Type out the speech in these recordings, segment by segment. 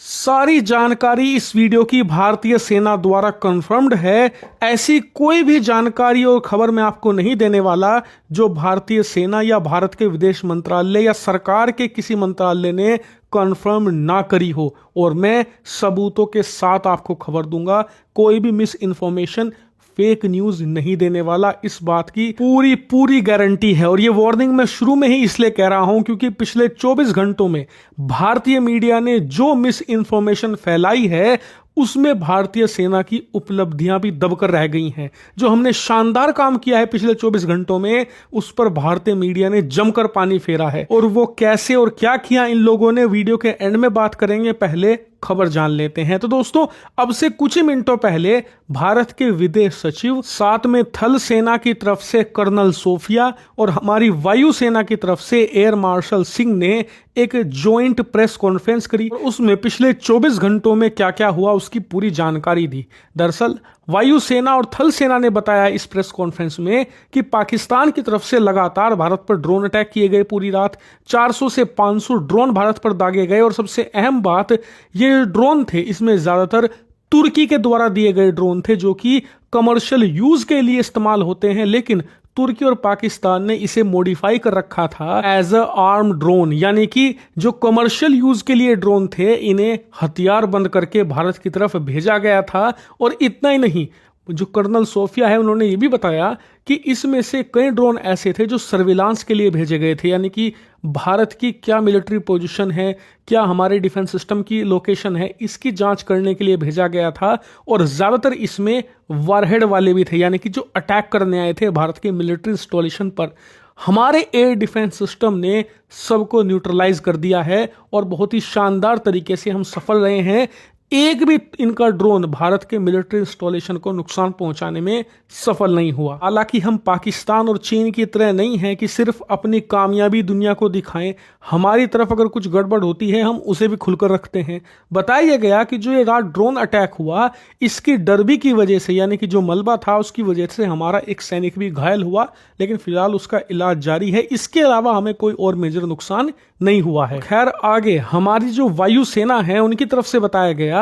सारी जानकारी इस वीडियो की भारतीय सेना द्वारा कंफर्म्ड है। ऐसी कोई भी जानकारी और खबर मैं आपको नहीं देने वाला जो भारतीय सेना या भारत के विदेश मंत्रालय या सरकार के किसी मंत्रालय ने कंफर्म ना करी हो, और मैं सबूतों के साथ आपको खबर दूंगा। कोई भी मिस इन्फॉर्मेशन, फेक न्यूज नहीं देने वाला, इस बात की पूरी गारंटी है। और ये वार्निंग मैं शुरू में ही इसलिए कह रहा हूं क्योंकि पिछले 24 घंटों में भारतीय मीडिया ने जो मिस इन्फॉर्मेशन फैलाई है उसमें भारतीय सेना की उपलब्धियां भी दबकर रह गई हैं। जो हमने शानदार काम किया है पिछले 24 घंटों में, उस पर भारतीय मीडिया ने जमकर पानी फेरा है। और वो कैसे और क्या किया इन लोगों ने, वीडियो के एंड में बात करेंगे। पहले खबर जान लेते हैं। तो दोस्तों, अब से कुछ ही मिनटों पहले भारत के विदेश सचिव, साथ में थल सेना की तरफ से कर्नल सोफिया और हमारी वायु सेना की तरफ से एयर मार्शल सिंह ने एक ज्वाइंट प्रेस कॉन्फ्रेंस करी। उसमें पिछले 24 घंटों में क्या क्या हुआ उसकी पूरी जानकारी दी। दरअसल वायु सेना और थल सेना ने बताया इस प्रेस कॉन्फ्रेंस में कि पाकिस्तान की तरफ से लगातार भारत पर ड्रोन अटैक किए गए। पूरी रात 400 से 500 ड्रोन भारत पर दागे गए। और सबसे अहम बात, ये ड्रोन थे इसमें ज्यादातर तुर्की के द्वारा दिए गए ड्रोन थे जो कि कमर्शियल यूज के लिए इस्तेमाल होते हैं, लेकिन तुर्की और पाकिस्तान ने इसे मॉडिफाई कर रखा था एज अ आर्म ड्रोन। यानी कि जो कमर्शियल यूज के लिए ड्रोन थे, इन्हें हथियार बंद करके भारत की तरफ भेजा गया था। और इतना ही नहीं, जो कर्नल सोफिया है उन्होंने ये भी बताया कि इसमें से कई ड्रोन ऐसे थे जो सर्विलांस के लिए भेजे गए थे। यानी कि भारत की क्या मिलिट्री पोजीशन है, क्या हमारे डिफेंस सिस्टम की लोकेशन है, इसकी जांच करने के लिए भेजा गया था। और ज्यादातर इसमें वारहेड वाले भी थे, यानी कि जो अटैक करने आए थे भारत के मिलिट्री इंस्टॉलेशन पर। हमारे एयर डिफेंस सिस्टम ने सबको न्यूट्रलाइज कर दिया है और बहुत ही शानदार तरीके से हम सफल रहे हैं। एक भी इनका ड्रोन भारत के मिलिट्री इंस्टॉलेशन को नुकसान पहुंचाने में सफल नहीं हुआ। हालांकि हम पाकिस्तान और चीन की तरह नहीं हैं कि सिर्फ अपनी कामयाबी दुनिया को दिखाएं। हमारी तरफ अगर कुछ गड़बड़ होती है हम उसे भी खुलकर रखते हैं। बताया गया कि जो ये रात ड्रोन अटैक हुआ, इसकी डर्बी की वजह से, यानी कि जो मलबा था उसकी वजह से हमारा एक सैनिक भी घायल हुआ, लेकिन फिलहाल उसका इलाज जारी है। इसके अलावा हमें कोई और मेजर नुकसान नहीं हुआ है। खैर, आगे हमारी जो वायु सेना है उनकी तरफ से बताया गया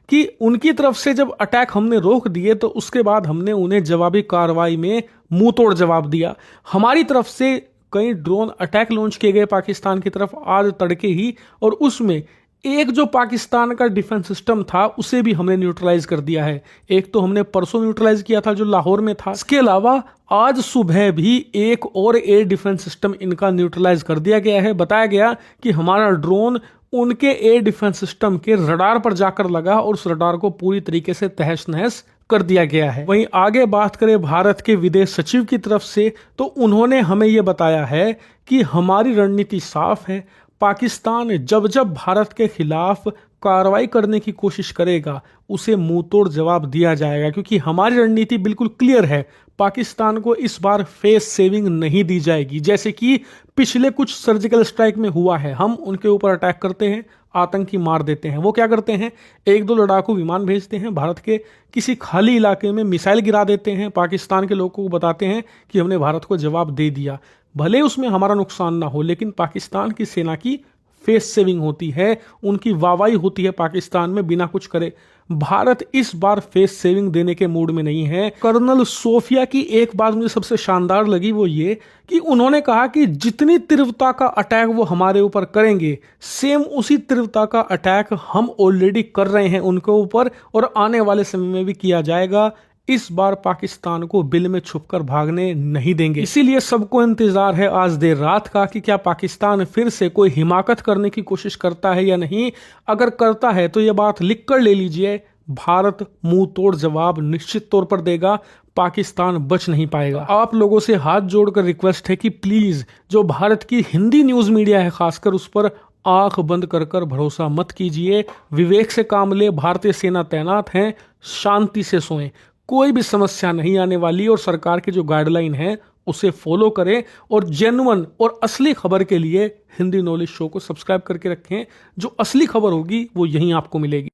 कि उनकी तरफ से जब अटैक हमने रोक दिए तो उसके बाद हमने उन्हें जवाबी कार्रवाई में मुंह तोड़ जवाब दिया। हमारी तरफ से कई ड्रोन अटैक लॉन्च किए गए पाकिस्तान की तरफ आज तड़के ही, और उसमें एक जो पाकिस्तान का डिफेंस सिस्टम था उसे भी हमने न्यूट्रलाइज कर दिया है। एक तो हमने परसों न्यूट्रलाइज किया था जो लाहौर में था। इसके अलावा आज सुबह भी एक और एयर डिफेंस सिस्टम इनका न्यूट्रलाइज कर दिया गया है। बताया गया कि हमारा ड्रोन उनके एयर डिफेंस सिस्टम के रडार पर जाकर लगा और उस रडार को पूरी तरीके से तहस नहस कर दिया गया है। वहीं आगे बात करें भारत के विदेश सचिव की तरफ से, तो उन्होंने हमें यह बताया है कि हमारी रणनीति साफ है। पाकिस्तान जब जब भारत के खिलाफ कार्रवाई करने की कोशिश करेगा उसे मुंह तोड़ जवाब दिया जाएगा, क्योंकि हमारी रणनीति बिल्कुल क्लियर है। पाकिस्तान को इस बार फेस सेविंग नहीं दी जाएगी, जैसे कि पिछले कुछ सर्जिकल स्ट्राइक में हुआ है। हम उनके ऊपर अटैक करते हैं, आतंकी मार देते हैं। वो क्या करते हैं, एक दो लड़ाकू विमान भेजते हैं, भारत के किसी खाली इलाके में मिसाइल गिरा देते हैं, पाकिस्तान के लोगों को बताते हैं कि हमने भारत को जवाब दे दिया। भले उसमें हमारा नुकसान ना हो, लेकिन पाकिस्तान की सेना की फेस सेविंग होती है, उनकी वाहवाही होती है पाकिस्तान में बिना कुछ करे। भारत इस बार फेस सेविंग देने के मूड में नहीं है। कर्नल सोफिया की एक बात मुझे सबसे शानदार लगी, वो ये कि उन्होंने कहा कि जितनी तीव्रता का अटैक वो हमारे ऊपर करेंगे, सेम उसी तीव्रता का अटैक हम ऑलरेडी कर रहे हैं उनके ऊपर, और आने वाले समय में भी किया जाएगा। इस बार पाकिस्तान को बिल में छुपकर भागने नहीं देंगे। इसीलिए सबको इंतजार है आज देर रात का कि क्या पाकिस्तान फिर से कोई हिमाकत करने की कोशिश करता है या नहीं। अगर करता है तो यह बात लिख कर ले लीजिए, भारत मुंह तोड़ जवाब निश्चित तौर पर देगा। पाकिस्तान बच नहीं पाएगा। आप लोगों से हाथ जोड़कर रिक्वेस्ट है कि प्लीज जो भारत की हिंदी न्यूज मीडिया है खासकर, उस पर आंख बंद कर कर भरोसा मत कीजिए। विवेक से काम ले, भारतीय सेना तैनात है, शांति से सोएं, कोई भी समस्या नहीं आने वाली। और सरकार की जो गाइडलाइन है उसे फॉलो करें, और जेन्युइन और असली खबर के लिए हिंदी नॉलेज शो को सब्सक्राइब करके रखें। जो असली खबर होगी वो यहीं आपको मिलेगी।